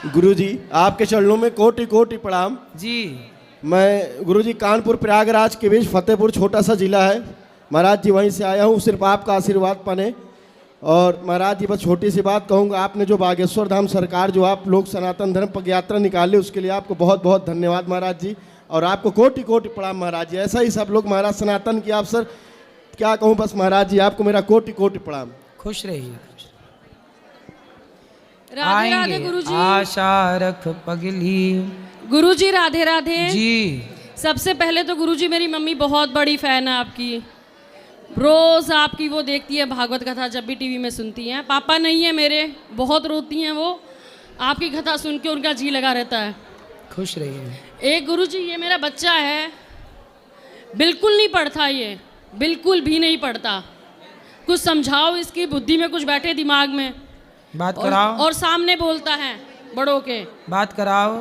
गुरुजी आपके चरणों में कोटि कोटि प्रणाम जी। मैं गुरुजी कानपुर प्रयागराज के बीच फतेहपुर छोटा सा जिला है महाराज जी, वहीं से आया हूँ सिर्फ आपका आशीर्वाद पाने। और महाराज जी बस छोटी सी बात कहूँगा, आपने जो बागेश्वर धाम सरकार जो आप लोग सनातन धर्म पग यात्रा निकाले उसके लिए आपको बहुत बहुत धन्यवाद महाराज जी, और आपको कोटि कोटि प्रणाम महाराज जी। ऐसा ही सब लोग महाराज सनातन की आप सर क्या कहूँ, बस महाराज जी आपको मेरा कोटि कोटि प्रणाम। खुश रहिए। राधे राधे गुरुजी। आशा रख पगली। गुरुजी राधे राधे जी। सबसे पहले तो गुरुजी मेरी मम्मी बहुत बड़ी फैन है आपकी, रोज आपकी वो देखती है भागवत कथा, जब भी टीवी में सुनती हैं। पापा नहीं है मेरे, बहुत रोती हैं वो, आपकी कथा सुन के उनका जी लगा रहता है। खुश रहिए। एक गुरुजी ये मेरा बच्चा है, बिल्कुल नहीं पढ़ता, ये बिल्कुल भी नहीं पढ़ता। कुछ समझाओ, इसकी बुद्धि में कुछ बैठे दिमाग में, बात कराओ। और सामने बोलता है बड़ों के। बात कराओ।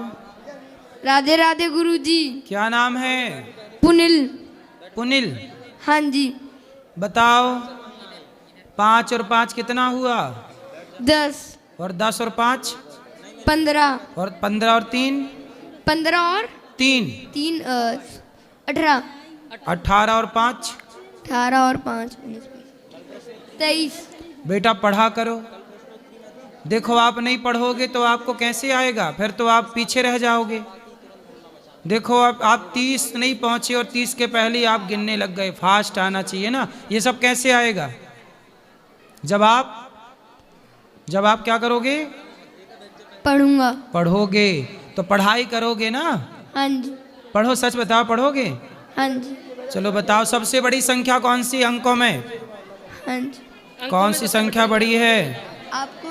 राधे राधे गुरुजी। क्या नाम है? पुनिल। पुनिल। हाँ जी। बताओ 5 और 5 कितना हुआ? 10 और 10 और 5 15 और 15 और 3 15 और 3 18 18 और 5 18 और 5 23। बेटा पढ़ा करो। देखो आप नहीं पढ़ोगे तो आपको कैसे आएगा, फिर तो आप पीछे रह जाओगे। देखो अब आप 30 नहीं पहुंचे और 30 के पहले आप गिनने लग गए। फास्ट आना चाहिए ना, ये सब कैसे आएगा? जब आप क्या करोगे? पढ़ूंगा। पढ़ोगे तो पढ़ाई करोगे ना। हाँ जी। पढ़ो, सच बताओ, पढ़ोगे? हाँ जी। चलो बताओ सबसे बड़ी संख्या कौन सी अंकों में? हाँ जी। कौन सी संख्या बड़ी है? आपको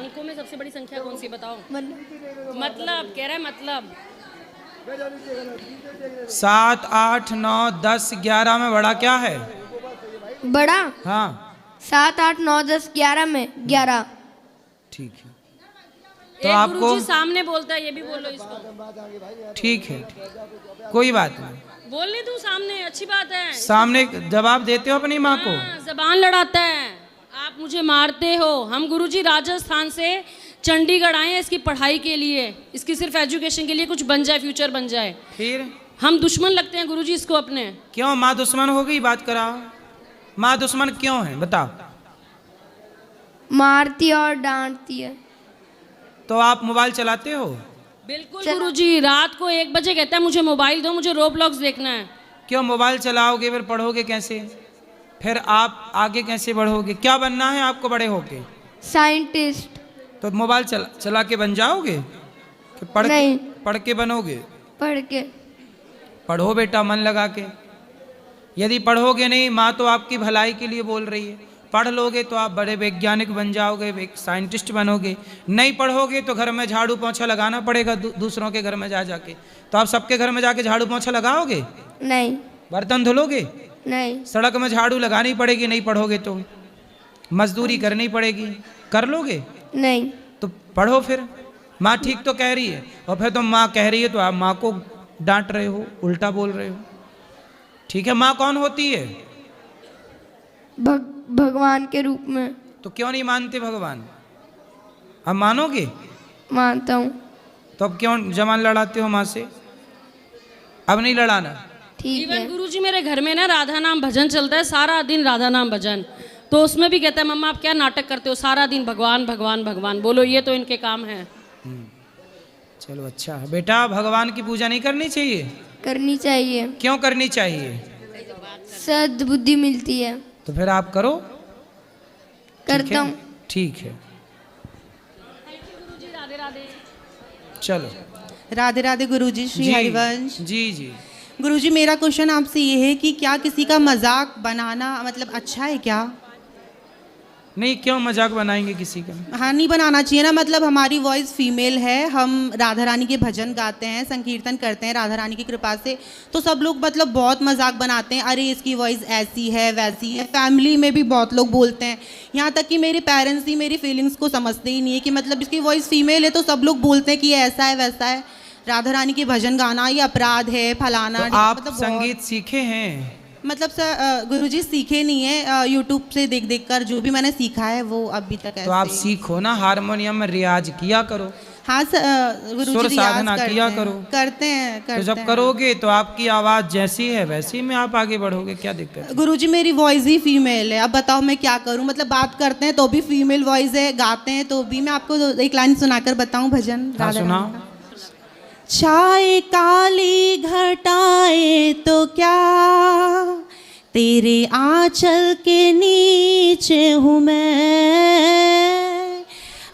अंकों में सबसे बड़ी संख्या कौन सी बताओ? मतलब कह रहा है मतलब 7 8 9 10 11 में बड़ा क्या है? बड़ा हाँ 7 8 9 10 11 में 11। ठीक है। तो तो आपको गुरुजी सामने बोलता है, ये भी बोलो इसको। ठीक है, कोई बात नहीं। बोलने तू सामने, अच्छी बात है। सामने जवाब देते हो अपनी माँ को? हाँ, जबान लड़ाता है। आप मुझे मारते हो। हम गुरुजी राजस्थान से चंडीगढ़ आए हैं इसकी पढ़ाई के लिए, इसकी सिर्फ एजुकेशन के लिए, कुछ बन जाए, फ्यूचर बन जाए। फिर हम दुश्मन लगते हैं गुरुजी इसको अपने। क्यों माँ दुश्मन हो गई? बात कराओ। माँ दुश्मन क्यों है बताओ? मारती है और डांटती है। तो आप मोबाइल चलाते हो? बिल्कुल गुरुजी, रात को 1 बजे कहता है मुझे मोबाइल दो, मुझे रोब्लॉक्स देखना है। क्यों मोबाइल चलाओगे फिर पढ़ोगे कैसे? फिर आप आगे कैसे बढ़ोगे? क्या बनना है आपको बड़े होके? साइंटिस्ट। तो मोबाइल चला के बन जाओगे कि पढ़ के बनोगे? पढ़ के। पढ़ो बेटा मन लगा के। यदि पढ़ोगे नहीं, माँ तो आपकी भलाई के लिए बोल रही है, पढ़ लोगे तो आप बड़े वैज्ञानिक बन जाओगे, एक साइंटिस्ट बनोगे। नहीं पढ़ोगे तो घर में झाड़ू पोंछा लगाना पड़ेगा दूसरों के घर में जाके। तो आप सबके घर में जाके झाड़ू पोंछा लगाओगे? नहीं। बर्तन धुलोगे? नहीं। सड़क में झाड़ू लगानी पड़ेगी, नहीं पढ़ोगे तो मजदूरी करनी पड़ेगी, कर लोगे? नहीं। तो पढ़ो फिर। माँ ठीक तो कह रही है, और फिर तो माँ कह रही है तो आप माँ को डांट रहे हो, उल्टा बोल रहे हो। ठीक है, माँ कौन होती है? भगवान के रूप में। तो क्यों नहीं मानते भगवान? अब मानोगे? मानता हूँ। तो अब क्यों जबान लड़ाते हो माँ से? अब नहीं लड़ाना। ठीक है। इवन गुरुजी मेरे घर में ना राधा नाम भजन चलता है, सारा दिन राधा नाम भजन। तो उसमें भी कहता है मम्मा आप क्या नाटक करते हो, सारा दिन भगवान भगवान भगवान बोलो, ये तो इनके काम है। चलो अच्छा है बेटा, भगवान की पूजा नहीं करनी चाहिए? करनी चाहिए। क्यों करनी चाहिए? सद्बुद्धि मिलती है। तो फिर आप करो। करता हूँ। ठीक है, राधे राधे। चलो। राधे राधे गुरुजी। श्री जी, हरिवंश। जी जी। गुरुजी मेरा क्वेश्चन आपसे ये है कि क्या किसी का मजाक बनाना मतलब अच्छा है क्या? नहीं, क्यों मजाक बनाएंगे किसी का? हाँ, नहीं बनाना चाहिए ना। मतलब हमारी वॉइस फीमेल है, हम राधा रानी के भजन गाते हैं, संकीर्तन करते हैं राधा रानी की कृपा से, तो सब लोग मतलब बहुत मजाक बनाते हैं, अरे इसकी वॉइस ऐसी है वैसी है। फैमिली में भी बहुत लोग बोलते हैं, यहाँ तक कि मेरे पेरेंट्स ही मेरी फीलिंग्स को समझते ही नहीं है कि मतलब इसकी वॉइस फीमेल है तो सब लोग बोलते हैं कि ये ऐसा है वैसा है, राधा रानी के भजन गाना ये अपराध है, फलाना। तो आप मतलब संगीत सीखे हैं? मतलब सर गुरुजी सीखे नहीं है, यूट्यूब से देख देख कर जो भी मैंने सीखा है वो अभी तक तो आप ऐसे ही। सीखो ना, हारमोनियम में रियाज किया करो। हाँ गुरुजी सुर रियाज साधना करते किया हैं। करो। करते हैं तो जब हैं। करोगे तो आपकी आवाज जैसी है वैसी में आप आगे बढ़ोगे, क्या दिक्कत है? गुरुजी मेरी वॉइस ही फीमेल है, अब बताओ मैं क्या करूं? मतलब बात करते हैं तो भी फीमेल वॉइस है, गाते हैं तो भी। मैं आपको एक लाइन सुनाकर बताऊं भजन हाँ राधा सुनाओ। रानी का? छाए काली घटाए तो क्या, तेरे आंचल के नीचे हूँ मैं,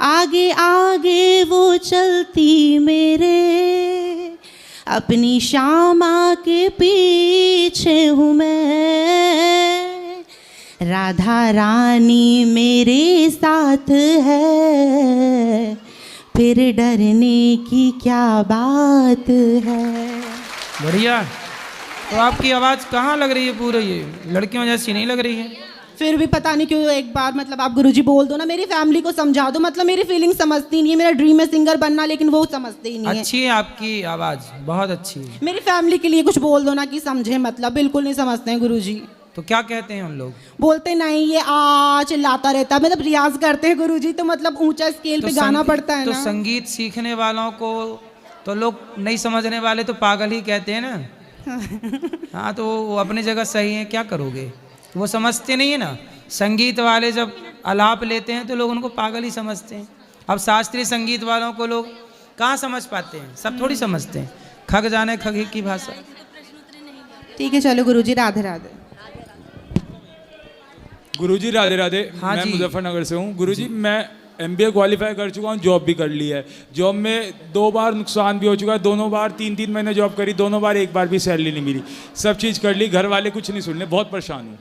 आगे आगे वो चलती मेरे, अपनी श्यामा के पीछे हूँ मैं, राधा रानी मेरे साथ है, फिर डरने की क्या बात है। बढ़िया। तो आपकी आवाज कहाँ लग रही है पूरी, ये लड़कियों जैसी नहीं लग रही है। फिर भी पता नहीं क्यों एक बार मतलब आप गुरुजी बोल दो ना, मेरी फैमिली को समझा दो, मतलब मेरी फीलिंग समझती नहीं है। मेरा ड्रीम है सिंगर बनना, लेकिन वो समझते ही नहीं है। अच्छी है आपकी आवाज, बहुत अच्छी है। मेरी फैमिली के लिए कुछ बोल दो ना कि समझे, मतलब बिल्कुल नहीं समझते हैं गुरुजी। तो क्या कहते हैं उन लोग? बोलते नहीं, ये चिल्लाता रहता है। मतलब रियाज करते हैं गुरुजी तो मतलब ऊंचा स्केल पे गाना पड़ता है तो ना। संगीत सीखने वालों को तो लोग नहीं समझने वाले तो पागल ही कहते हैं ना। हाँ तो वो अपनी जगह सही है, क्या करोगे? वो समझते नहीं है ना। संगीत वाले जब आलाप लेते हैं तो लोग उनको पागल ही समझते हैं। अब शास्त्रीय संगीत वालों को लोग कहाँ समझ पाते हैं, सब थोड़ी समझते हैं। खग जाने खग की भाषा। ठीक है चलो गुरुजी, राधे राधे। गुरुजी राधे राधे। हाँ मैं जी। मुजफ्फरनगर से हूँ। गुरुजी मैं MBA क्वालिफाई कर चुका हूँ, जॉब भी कर ली है। जॉब में 2 बार नुकसान भी हो चुका है, दोनों बार 3-3 महीने जॉब करी, दोनों बार एक बार भी सैलरी नहीं मिली। सब चीज़ कर ली, घर वाले कुछ नहीं सुन रहे, बहुत परेशान हूँ।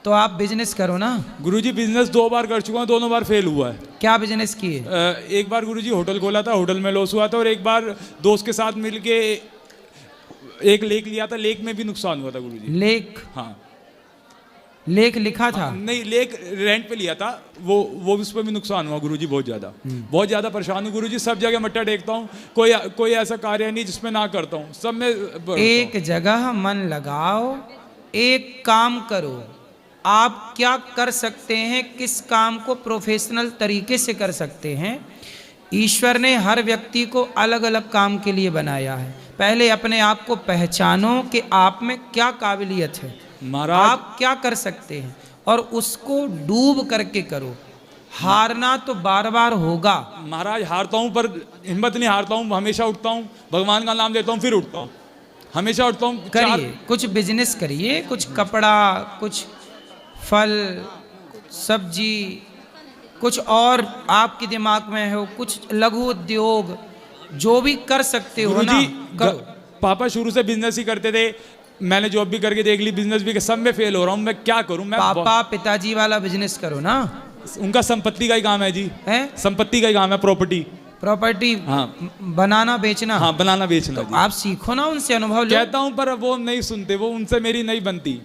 तो आप बिजनेस करो ना। गुरुजी बिजनेस 2 बार कर चुका हूँ, दोनों बार फेल हुआ है। क्या बिजनेस किए? एक बार गुरुजी होटल खोला था, होटल में लॉस हुआ था, और एक बार दोस्त के साथ मिल के एक लेक लिया था, लेक में भी नुकसान हुआ था गुरुजी। लेक? हाँ लेक लिखा था? नहीं, लेक रेंट पे लिया था, वो उस पर भी नुकसान हुआ गुरुजी, बहुत ज़्यादा परेशान हूँ गुरुजी। सब जगह मट्टा टेकता हूँ, कोई ऐसा कार्य नहीं जिसमें ना करता हूँ, सब में एक जगह मन लगाओ, एक काम करो। आप क्या कर सकते हैं, किस काम को प्रोफेशनल तरीके से कर सकते हैं। ईश्वर ने हर व्यक्ति को अलग अलग काम के लिए बनाया है। पहले अपने आप को पहचानो कि आप में क्या काबिलियत है, महाराज। आप क्या कर सकते हैं, और उसको डूब करके करो। हारना तो बार बार होगा महाराज। हारता हूँ पर हिम्मत नहीं हारता हूँ, हमेशा उठता हूँ, भगवान का नाम लेता हूँ, फिर उठता हूँ, हमेशा उठता हूँ। करिए, कुछ बिजनेस करिए, कुछ कपड़ा, कुछ फल, सब्जी, कुछ और आपके दिमाग में हो, कुछ लघु उद्योग, जो भी कर सकते हो ना करो। पापा शुरू से बिजनेस ही करते थे, मैंने जॉब भी करके देख ली, बिजनेस भी, सब में फेल हो रहा हूँ, मैं क्या करूँ? मैं पापा पिताजी वाला बिजनेस करो ना। उनका संपत्ति का ही काम है जी। है? संपत्ति का ही काम है, प्रॉपर्टी। हाँ, बनाना बेचना। हाँ, बनाना बेचना जी। आप सीखो ना, उनसे अनुभव लो। कहता हूँ पर वो नहीं सुनते, वो उनसे मेरी नहीं बनती।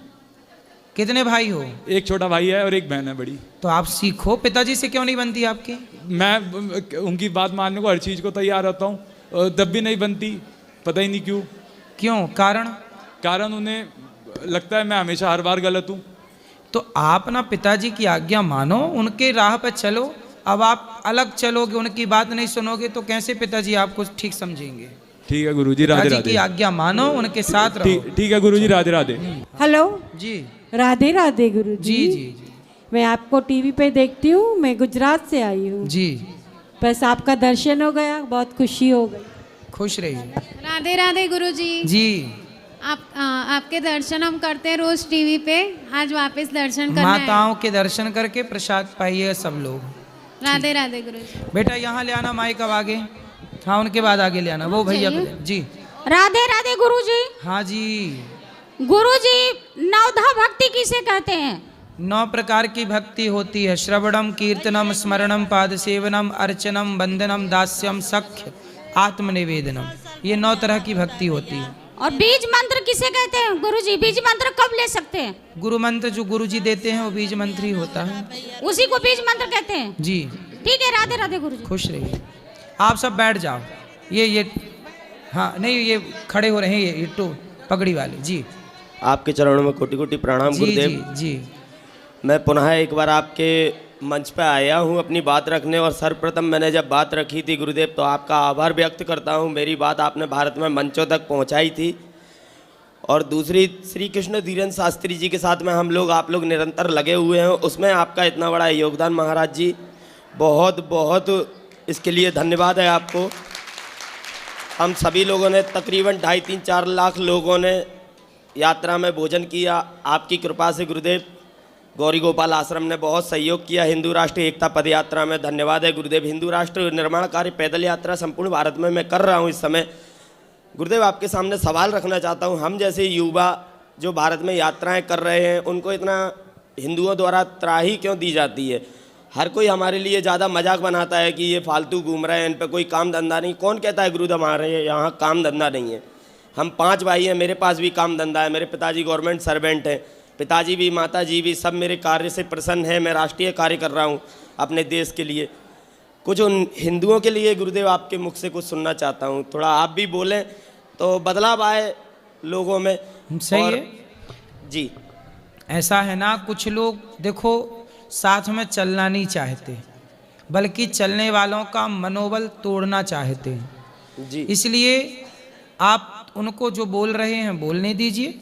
कितने भाई हो? एक छोटा भाई है और एक बहन है बड़ी। तो आप सीखो, पिताजी से क्यों नहीं बनती आपकी? मैं उनकी बात मानने को हर चीज़ को तैयार रहता हूँ, तब भी नहीं बनती, पता ही नहीं क्यों। क्यों? कारण उन्हें लगता है मैं हमेशा हर बार गलत हूँ। तो आप ना पिताजी की आज्ञा मानो, उनके राह पर चलो। अब आप अलग चलोगे, उनकी बात नहीं सुनोगे तो कैसे पिताजी आपको ठीक समझेंगे? ठीक है गुरुजी, राधे पिताजी राधे। की आज्ञा मानो, उनके साथ रहो। ठीक है गुरुजी, राधे राधे। हेलो, जी राधे राधे गुरुजी। जी जी जी मैं आपको टीवी पे देखती हूँ, मैं गुजरात से आई हूँ। जी। बस आपका दर्शन हो गया, बहुत खुशी हो गई। खुश रहिए। राधे राधे गुरुजी। जी। आपके दर्शन हम करते हैं रोज टीवी पे, आज वापस दर्शन करना है। माताओं के दर्शन करके प्रसाद पाइए सब लोग। राधे राधे गुरुजी। बेटा यहाँ ले आना माइक, अब आगे। हाँ, उनके बाद आगे ले आना, वो भैया को ले। जी। राधे राधे गुरुजी। हाँ जी। गुरुजी, नवधा भक्ति किसे कहते हैं? 9 प्रकार की भक्ति होती है। श्रवणम, कीर्तनम, स्मरणम, पाद सेवनम, अर्चनम, वंदनम, दास्यम, सख्य, आत्मनिवेदनम। ये 9 तरह की भक्ति होती है। और बीज मंत्र किसे कहते हैं गुरुजी? बीज मंत्र कब ले सकते हैं? गुरु मंत्र जो गुरुजी देते हैं वो बीज मंत्र ही होता है। उसी को बीज मंत्र कहते हैं। जी। ठीक है, राधे राधे गुरुजी। खुश रहिए। आप सब बैठ जाओ। ये हाँ नहीं, ये खड़े हो रहे हैं, ये टो पगड़ी वाले। जी। आपके चरणों में कोटि कोटि प्रणाम जी गुरुदेव। जी जी। मैं पुनः एक बार आपके मंच पे आया हूँ अपनी बात रखने, और सर्वप्रथम मैंने जब बात रखी थी गुरुदेव तो आपका आभार व्यक्त करता हूँ। मेरी बात आपने भारत में मंचों तक पहुँचाई थी। और दूसरी, श्री कृष्ण धीरेन्द्र शास्त्री जी के साथ में हम लोग, आप लोग निरंतर लगे हुए हैं, उसमें आपका इतना बड़ा योगदान महाराज जी, बहुत बहुत इसके लिए धन्यवाद है आपको। हम सभी लोगों ने तकरीबन 2.5-3-4 लाख लोगों ने यात्रा में भोजन किया। आपकी कृपा से गुरुदेव गौरी गोपाल आश्रम ने बहुत सहयोग किया। हिंदू राष्ट्र एकता पद यात्रा में धन्यवाद है गुरुदेव। हिंदू राष्ट्र निर्माण कार्य पैदल यात्रा संपूर्ण भारत में मैं कर रहा हूँ इस समय। गुरुदेव आपके सामने सवाल रखना चाहता हूँ, हम जैसे युवा जो भारत में यात्राएं कर रहे हैं उनको इतना हिंदुओं द्वारा त्राही क्यों दी जाती है? हर कोई हमारे लिए ज़्यादा मजाक बनाता है कि ये फालतू घूम रहे हैं, इन पर कोई काम धंधा नहीं। कौन कहता है गुरुदेव हमारे यहाँ काम धंधा नहीं है? हम 5 भाई हैं, मेरे पास भी काम धंधा है। मेरे पिताजी गवर्नमेंट सर्वेंट हैं, पिताजी भी माताजी भी सब मेरे कार्य से प्रसन्न हैं। मैं राष्ट्रीय कार्य कर रहा हूँ अपने देश के लिए। कुछ उन हिंदुओं के लिए गुरुदेव आपके मुख से कुछ सुनना चाहता हूँ, थोड़ा आप भी बोलें तो बदलाव आए लोगों में। सही है जी। ऐसा है ना, कुछ लोग देखो साथ में चलना नहीं चाहते, बल्कि चलने वालों का मनोबल तोड़ना चाहते हैं जी। इसलिए आप उनको जो बोल रहे हैं बोलने दीजिए,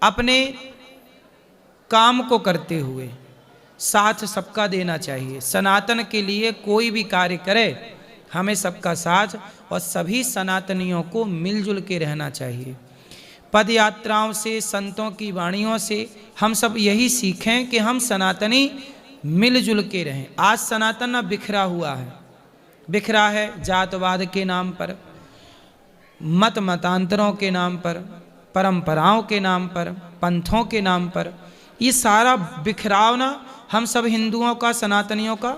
अपने काम को करते हुए साथ सबका देना चाहिए। सनातन के लिए कोई भी कार्य करे, हमें सबका साथ और सभी सनातनियों को मिलजुल के रहना चाहिए। पद यात्राओं से, संतों की वाणियों से हम सब यही सीखें कि हम सनातनी मिलजुल के रहें। आज सनातन अब बिखरा हुआ है, बिखरा है जातवाद के नाम पर, मत मतांतरों के नाम पर, परंपराओं के नाम पर, पंथों के नाम पर। ये सारा बिखराव ना हम सब हिंदुओं का, सनातनियों का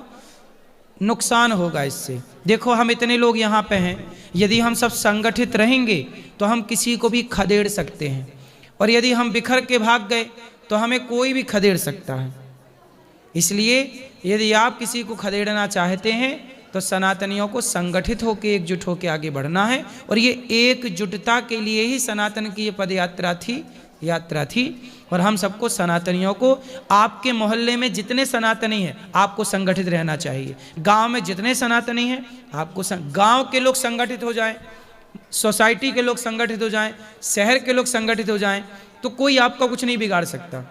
नुकसान होगा इससे। देखो हम इतने लोग यहाँ पे हैं, यदि हम सब संगठित रहेंगे तो हम किसी को भी खदेड़ सकते हैं, और यदि हम बिखर के भाग गए तो हमें कोई भी खदेड़ सकता है। इसलिए यदि आप किसी को खदेड़ना चाहते हैं तो सनातनियों को संगठित होकर एकजुट होकर आगे बढ़ना है। और ये एकजुटता के लिए ही सनातन की ये पद यात्रा थी। और हम सबको सनातनियों को, आपके मोहल्ले में जितने सनातनी हैं आपको संगठित रहना चाहिए। गांव में जितने सनातनी हैं आपको गांव के लोग संगठित हो जाएं, सोसाइटी के लोग संगठित हो जाएं, शहर के लोग संगठित हो जाएं, तो कोई आपका कुछ नहीं बिगाड़ सकता।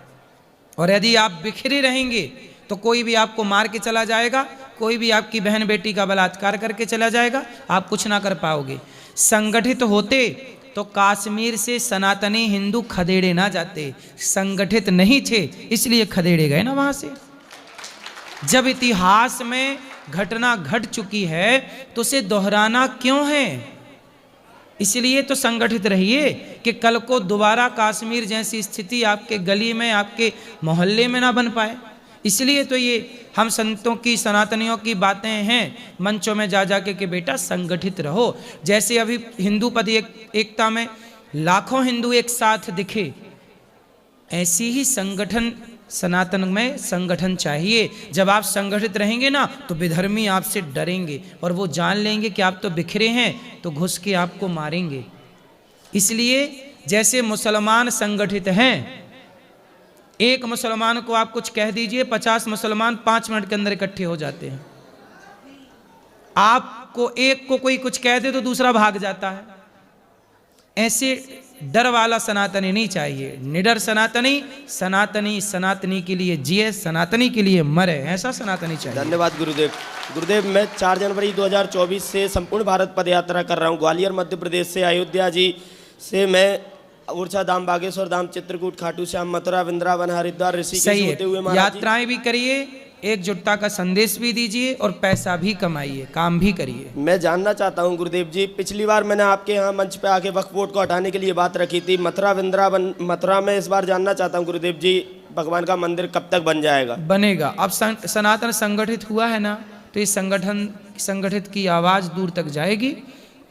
और यदि आप बिखरे रहेंगे तो कोई भी आपको मार के चला जाएगा, कोई भी आपकी बहन बेटी का बलात्कार करके चला जाएगा, आप कुछ ना कर पाओगे। संगठित होते तो कश्मीर से सनातनी हिंदू खदेड़े ना जाते, संगठित नहीं थे इसलिए खदेड़े गए ना वहां से। जब इतिहास में घटना घट चुकी है तो उसे दोहराना क्यों है? इसलिए तो संगठित रहिए कि कल को दोबारा कश्मीर जैसी स्थिति आपके गली में, आपके मोहल्ले में ना बन पाए। इसलिए तो ये हम संतों की, सनातनियों की बातें हैं मंचों में जा के कि बेटा संगठित रहो। जैसे अभी हिंदू पद एकता में लाखों हिंदू एक साथ दिखे, ऐसी ही संगठन सनातन में संगठन चाहिए। जब आप संगठित रहेंगे ना तो विधर्मी आपसे डरेंगे और वो जान लेंगे कि आप तो बिखरे हैं, तो घुस के आपको मारेंगे। इसलिए जैसे मुसलमान संगठित हैं, एक मुसलमान को आप कुछ कह दीजिए, 50 मुसलमान 5 मिनट के अंदर इकट्ठे हो जाते हैं। आपको एक को कोई कुछ कह दे तो दूसरा भाग जाता है। ऐसे डर वाला सनातनी नहीं चाहिए। निडर सनातनी, सनातनी के लिए जिए, सनातनी के लिए मरे, ऐसा सनातनी चाहिए। धन्यवाद गुरुदेव। गुरुदेव मैं 4 जनवरी 2024 से संपूर्ण भारत पद यात्रा कर रहा हूँ। ग्वालियर मध्य प्रदेश से, अयोध्या जी से मैं उर्छा धाम, बागेश्वर धाम, चित्रकूट, खाटू श्याम, मथुरा, वृंदावन, हरिद्वार, ऋषिकेश होते हुए यात्राएं भी करिए, एकजुटता का संदेश भी दीजिए और पैसा भी कमाइए, काम भी करिए। मैं जानना चाहता हूं गुरुदेव जी, पिछली बार मैंने आपके यहाँ मंच पे आके वक्फ बोर्ड को हटाने के लिए बात रखी थी, मथुरा, वृंदावन, मथुरा में इस बार जानना चाहता हूं गुरुदेव जी, भगवान का मंदिर कब तक बन जाएगा? बनेगा। अब सनातन संगठित हुआ है ना, तो इस संगठित की आवाज़ दूर तक जाएगी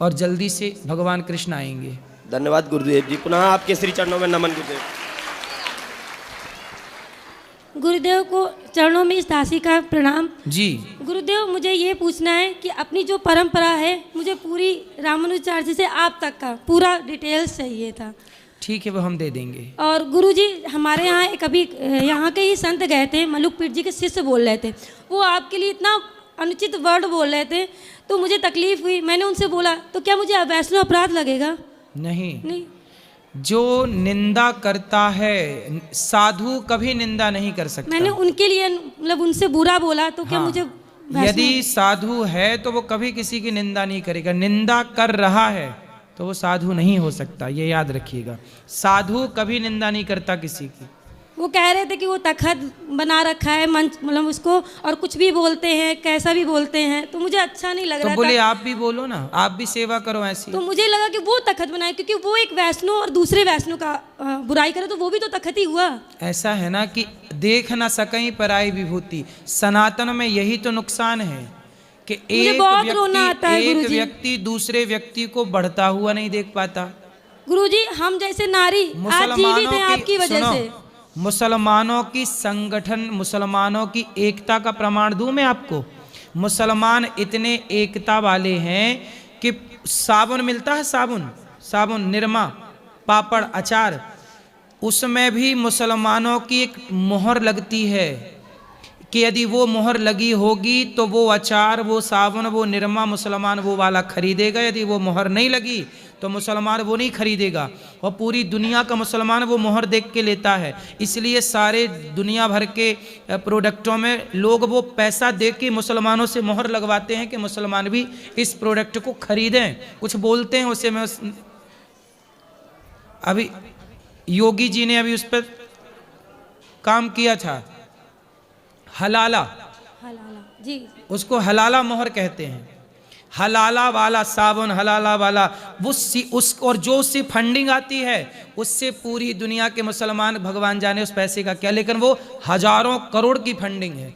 और जल्दी से भगवान कृष्ण आएंगे। धन्यवाद गुरुदेव जी। पुनः आपके श्री चरणों में नमन गुरुदेव। गुरुदेव को चरणों में इस दासी का प्रणाम। जी गुरुदेव, मुझे ये पूछना है कि अपनी जो परंपरा है, मुझे पूरी रामानुजाचार्य से आप तक का पूरा डिटेल्स चाहिए था। ठीक है, वो हम दे देंगे। और गुरुजी हमारे यहाँ एक अभी यहाँ के ही संत गए थे, मलुक पीर जी के शिष्य बोल रहे थे, वो आपके लिए इतना अनुचित वर्ड बोल रहे थे, तो मुझे तकलीफ हुई। मैंने उनसे बोला तो क्या मुझे वैष्णव अपराध लगेगा? नहीं, जो निंदा करता है साधु कभी निंदा नहीं कर सकता। मैंने उनके लिए मतलब उनसे बुरा बोला तो क्या मुझे यदि साधु है तो वो कभी किसी की निंदा नहीं करेगा। निंदा कर रहा है तो वो साधु नहीं हो सकता, ये याद रखिएगा। साधु कभी निंदा नहीं करता किसी की। वो कह रहे थे कि वो तखत बना रखा है मंच, मतलब उसको और कुछ भी बोलते हैं, कैसा भी बोलते हैं, तो मुझे अच्छा नहीं लग तो रहा बोले था। आप भी बोलो ना, आप भी सेवा करो ऐसी। तो मुझे लगा कि वो तखत बनाए, क्योंकि वो एक वैष्णव और दूसरे वैष्णव का बुराई करे तो वो भी तो तखत ही हुआ। ऐसा है ना कि देख ना सकें पराई विभूति। सनातन में यही तो नुकसान है कि एक व्यक्ति दूसरे व्यक्ति को बढ़ता हुआ नहीं देख पाता। गुरुजी हम जैसे नारी आज जीवित हैं आपकी वजह से। मुसलमानों की संगठन, मुसलमानों की एकता का प्रमाण दूं मैं आपको। मुसलमान इतने एकता वाले हैं कि साबुन मिलता है, साबुन निरमा, पापड़, अचार, उसमें भी मुसलमानों की एक मोहर लगती है कि यदि वो मोहर लगी होगी तो वो अचार, वो साबुन, वो निरमा मुसलमान वो वाला खरीदेगा। यदि वो मोहर नहीं लगी तो मुसलमान वो नहीं खरीदेगा। और पूरी दुनिया का मुसलमान वो मोहर देख के लेता है। इसलिए सारे दुनिया भर के प्रोडक्टों में लोग वो पैसा दे के मुसलमानों से मोहर लगवाते हैं कि मुसलमान भी इस प्रोडक्ट को खरीदें। कुछ बोलते हैं उसे, मैं अभी योगी जी ने अभी उस पर काम किया था, हलाला जी, उसको हलाला मोहर कहते हैं। हलाला वाला साबुन, हलाला वाला वो उस और जो उससे फंडिंग आती है उससे पूरी दुनिया के मुसलमान भगवान जाने उस पैसे का क्या, लेकिन वो हजारों करोड़ की फंडिंग है।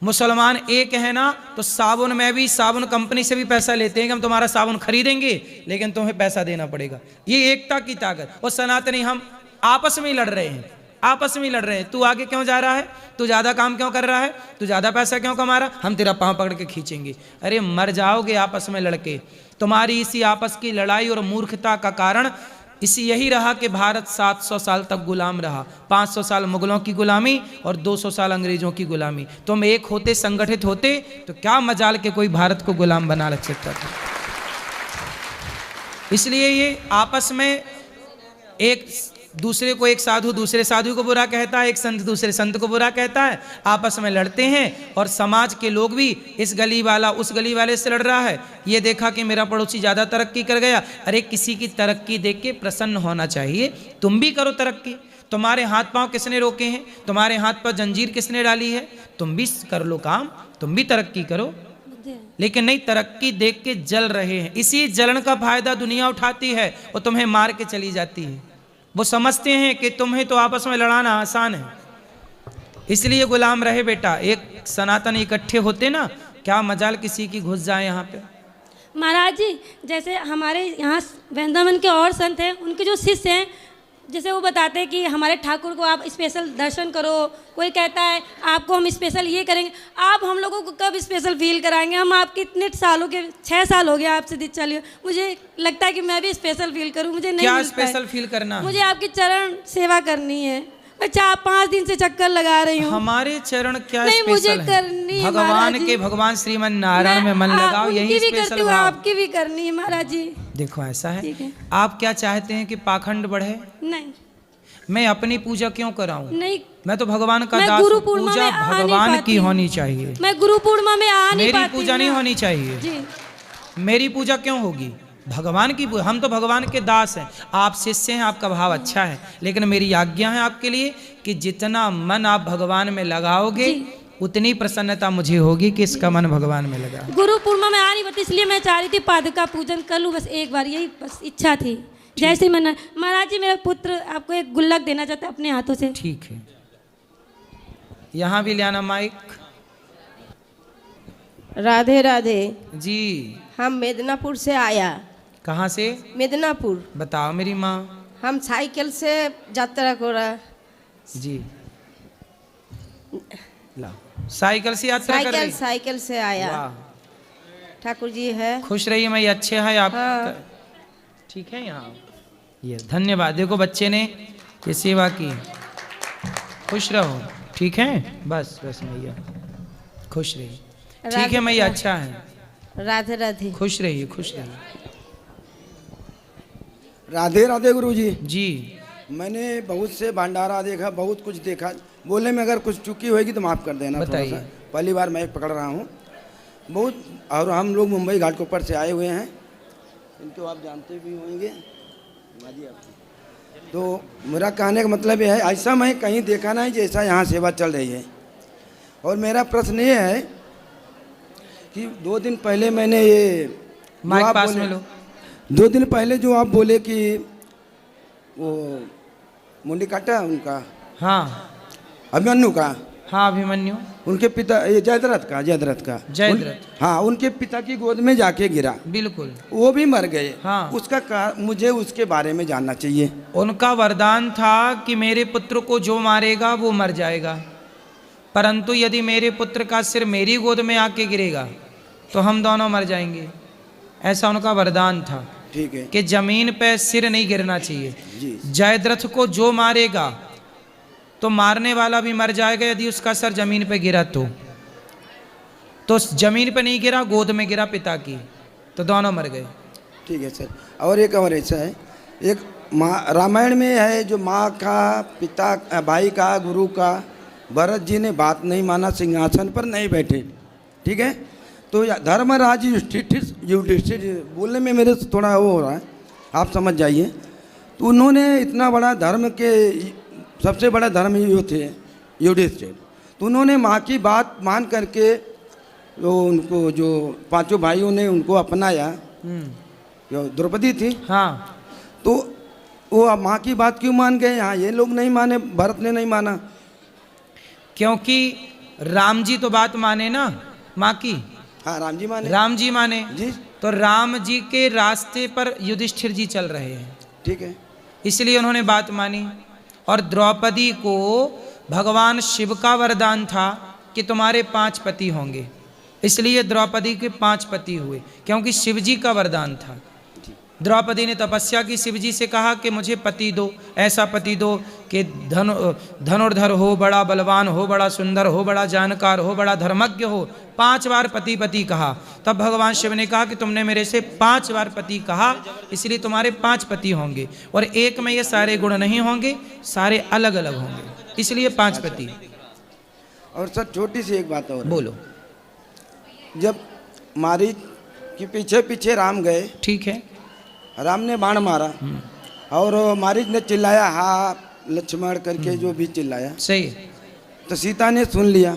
मुसलमान एक है ना, तो साबुन में भी, साबुन कंपनी से भी पैसा लेते हैं कि हम तुम्हारा साबुन खरीदेंगे लेकिन तुम्हें पैसा देना पड़ेगा। ये एकता की ताकत। और सनातनी हम आपस में ही लड़ रहे हैं, आपस में लड़ रहे हैं। तू आगे क्यों जा रहा है, तू ज्यादा काम क्यों कर रहा है, तू ज्यादा पैसा क्यों कमा रहा, हम तेरा पांव पकड़ के खींचेंगे। अरे मर जाओगे आपस में लड़के। तुम्हारी इसी आपस की लड़ाई और मूर्खता का कारण इसी यही रहा कि भारत 700 साल तक गुलाम रहा। 500 साल मुगलों की गुलामी और 200 साल अंग्रेजों की गुलामी। तुम एक होते, संगठित होते तो क्या मजाल के कोई भारत को गुलाम बना रख सकता था। इसलिए ये आपस में एक दूसरे को, एक साधु दूसरे साधु को बुरा कहता है, एक संत दूसरे संत को बुरा कहता है, आपस में लड़ते हैं। और समाज के लोग भी, इस गली वाला उस गली वाले से लड़ रहा है, ये देखा कि मेरा पड़ोसी ज़्यादा तरक्की कर गया। अरे किसी की तरक्की देख के प्रसन्न होना चाहिए। तुम भी करो तरक्की। तुम्हारे हाथ पांव किसने रोके हैं, तुम्हारे हाथ पर जंजीर किसने डाली है, तुम भी कर लो काम, तुम भी तरक्की करो। लेकिन नहीं, तरक्की देख के जल रहे हैं। इसी जलन का फायदा दुनिया उठाती है और तुम्हें मार के चली जाती है। वो समझते हैं कि तुम्हें तो आपस में लड़ाना आसान है, इसलिए गुलाम रहे बेटा। एक सनातन इकट्ठे होते ना, क्या मजाल किसी की घुस जाए यहाँ पे। महाराज जी जैसे हमारे यहाँ वृंदावन के और संत हैं, उनके जो शिष्य हैं, जैसे वो बताते हैं कि हमारे ठाकुर को आप स्पेशल दर्शन करो। कोई कहता है आपको हम स्पेशल ये करेंगे। आप हम लोगों को कब स्पेशल फील कराएंगे? हम आपके इतने सालों के 6 साल हो गए आपसे चलिए। मुझे लगता है कि मैं भी स्पेशल फील करूं, मुझे नहीं क्या स्पेशल फील करना? मुझे आपकी चरण सेवा करनी है। मैं 4-5 दिन से चक्कर लगा रही हूँ। हमारे चरण क्या नहीं, स्पेशल मुझे है? करनी है भगवान के, भगवान श्रीमन नारायण में मन लगाओ, यही स्पेशल भाव। आपकी भी करनी है महाराज जी। देखो ऐसा है, आप क्या चाहते हैं कि पाखंड बढ़े? नहीं, मैं अपनी पूजा क्यों कराऊं? नहीं, मैं तो भगवान का दास हूं। पूजा भगवान की होनी चाहिए। मैं गुरु पूर्णिमा में आ नहीं पाती। मेरी पूजा नहीं होनी चाहिए जी। मेरी पूजा क्यों होगी? भगवान की पूजा। हम तो भगवान के दास हैं, आप शिष्य हैं, आपका भाव अच्छा है, लेकिन मेरी आज्ञा है आपके लिए कि जितना मन आप भगवान में लगाओगे उतनी प्रसन्नता मुझे होगी कि इसका मन भगवान में लगा। गुरु पूर्णिमा में आ नहीं पाती, इसलिए मैं चाह रही थी पादुका पूजन कर लूं, बस एक बार, यही बस इच्छा थी। जैसे मन। महाराज जी मेरा पुत्र आपको एक गुल्लक देना चाहता है अपने हाथों से। ठीक है, यहाँ भी ले आना माइक। राधे राधे जी। हम मेदिनीपुर से आया। कहाँ से? मेदिनीपुर। बताओ मेरी माँ। हम साइकिल से यात्रा कर रहा। जी लाओ, साइकिल से यात्रा कर रही? साइकिल से आया। ठाकुर जी है। खुश रहिए, मैं अच्छे है आप। हाँ। ठीक है। यहाँ ये धन्यवाद। देखो बच्चे ने ये सेवा की, खुश रहो, ठीक है, बस बस मैया खुश रहिए, ठीक है मैया, अच्छा है, राधे राधे। खुश रहिए, खुश रहिए। राधे राधे गुरुजी। जी मैंने बहुत से भंडारा देखा, बहुत कुछ देखा, बोलने में अगर कुछ चुकी होगी तो माफ़ कर देना। बताइए। थोड़ा सा पहली बार मैं पकड़ रहा हूँ बहुत, और हम लोग मुंबई घाटकोपर से आए हुए हैं, इनको आप जानते भी होंगे माजी आप। तो मेरा कहने का मतलब ये है, ऐसा मैं कहीं देखा नहीं जैसा यहाँ सेवा चल रही है। और मेरा प्रश्न ये है कि 2 दिन पहले मैंने ये माइक पास में लो। 2 दिन पहले जो आप बोले कि वो मुंडी काटा उनका, हाँ अभिमन्यु का, हाँ अभिमन्यु, उनके पिता, ये जयद्रथ का, जयद्रथ, हाँ उनके पिता की गोद में जाके गिरा, बिल्कुल, वो भी मर गए। हाँ। मुझे उसके बारे में जानना चाहिए। उनका वरदान था कि मेरे पुत्र को जो मारेगा वो मर जाएगा, परंतु यदि मेरे पुत्र का सिर मेरी गोद में आके गिरेगा तो हम दोनों मर जाएंगे, ऐसा उनका वरदान था। ठीक है कि जमीन पे सिर नहीं गिरना चाहिए। जी। जयद्रथ को जो मारेगा तो मारने वाला भी मर जाएगा यदि उसका सर जमीन पे गिरा तो जमीन पे नहीं गिरा, गोद में गिरा पिता की, तो दोनों मर गए। ठीक है सर। और एक और ऐसा है, एक माँ रामायण में है जो माँ का, पिता, भाई का, गुरु का, भरत जी ने बात नहीं माना, सिंहासन पर नहीं बैठे, ठीक है। तो धर्मराज युधिष्ठिर, बोलने में मेरे से थोड़ा वो हो रहा है, आप समझ जाइए। तो उन्होंने इतना बड़ा धर्म के, सबसे बड़ा धर्म ये थे युधिष्ठिर, तो उन्होंने माँ की बात मान करके वो उनको जो 5 भाइयों ने उनको अपनाया, जो द्रौपदी थी, हाँ, तो वो माँ की बात क्यों मान गए? हाँ ये लोग नहीं माने, भरत ने नहीं माना। क्योंकि राम जी तो बात माने ना माँ की। हाँ राम जी माने, राम जी माने जी। तो राम जी के रास्ते पर युधिष्ठिर जी चल रहे हैं, ठीक है, इसलिए उन्होंने बात मानी। और द्रौपदी को भगवान शिव का वरदान था कि तुम्हारे 5 पति होंगे, इसलिए द्रौपदी के 5 पति हुए, क्योंकि शिव जी का वरदान था। द्रौपदी ने तपस्या की, शिव जी से कहा कि मुझे पति दो, ऐसा पति दो कि धनुर्धर हो, बड़ा बलवान हो, बड़ा सुंदर हो, बड़ा जानकार हो, बड़ा धर्मज्ञ हो। 5 बार पति पति कहा। तब भगवान शिव ने कहा कि तुमने मेरे से 5 बार पति कहा, इसलिए तुम्हारे 5 पति होंगे, और एक में ये सारे गुण नहीं होंगे, सारे अलग अलग होंगे, इसलिए 5 पति। और सर छोटी सी एक बात और, बोलो। जब मारीच के पीछे पीछे राम गए, ठीक है, राम ने बाण मारा और मारीच ने चिल्लाया हा लक्ष्मण करके, जो भी चिल्लाया, सही, तो सीता ने सुन लिया।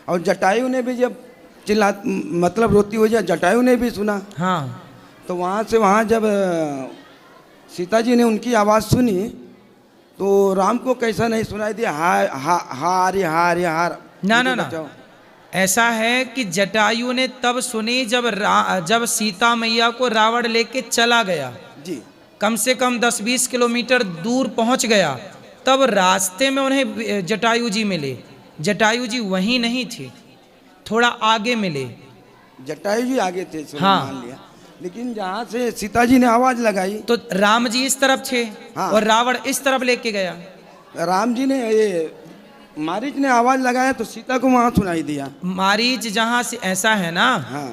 और जटायु ने भी जब चिल्ला, मतलब रोती हुई, जटायु ने भी सुना। हाँ। तो वहाँ से वहाँ जब सीता जी ने उनकी आवाज़ सुनी तो राम को कैसा नहीं सुनाई दिया, हार हार हार हार। ना ना ना, ऐसा है कि जटायु ने तब सुनी जब सीता मैया को रावण लेके चला गया जी, कम से कम 10-20 किलोमीटर दूर पहुंच गया, तब रास्ते में उन्हें जटायु जी मिले। जटायु जी वहीं नहीं थे, थोड़ा आगे मिले। जटायु जी आगे थे, हाँ, मान लिया, लेकिन जहाँ से सीता जी ने आवाज़ लगाई तो राम जी इस तरफ थे, हाँ, और रावण इस तरफ लेके गया। राम जी ने ये मारीच ने आवाज़ लगाया तो सीता को वहाँ सुनाई दिया। मारीच जहाँ से, ऐसा है ना, हाँ,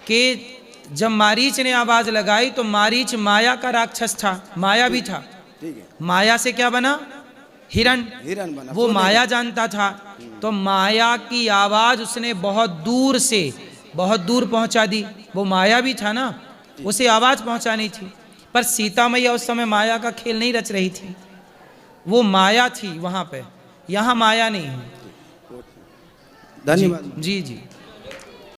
कि जब मारीच ने आवाज लगाई तो मारीच माया का राक्षस था, माया भी था। ठीक है, माया से क्या बना? हिरण। हिरण बना, वो माया जानता था, तो माया की आवाज उसने बहुत दूर से बहुत दूर पहुंचा दी। वो माया भी था ना, उसे आवाज पहुंचानी थी, पर सीता मैया उस समय माया का खेल नहीं रच रही थी, वो माया थी वहां पे, यहाँ माया नहीं है। धन्यवाद जी जी।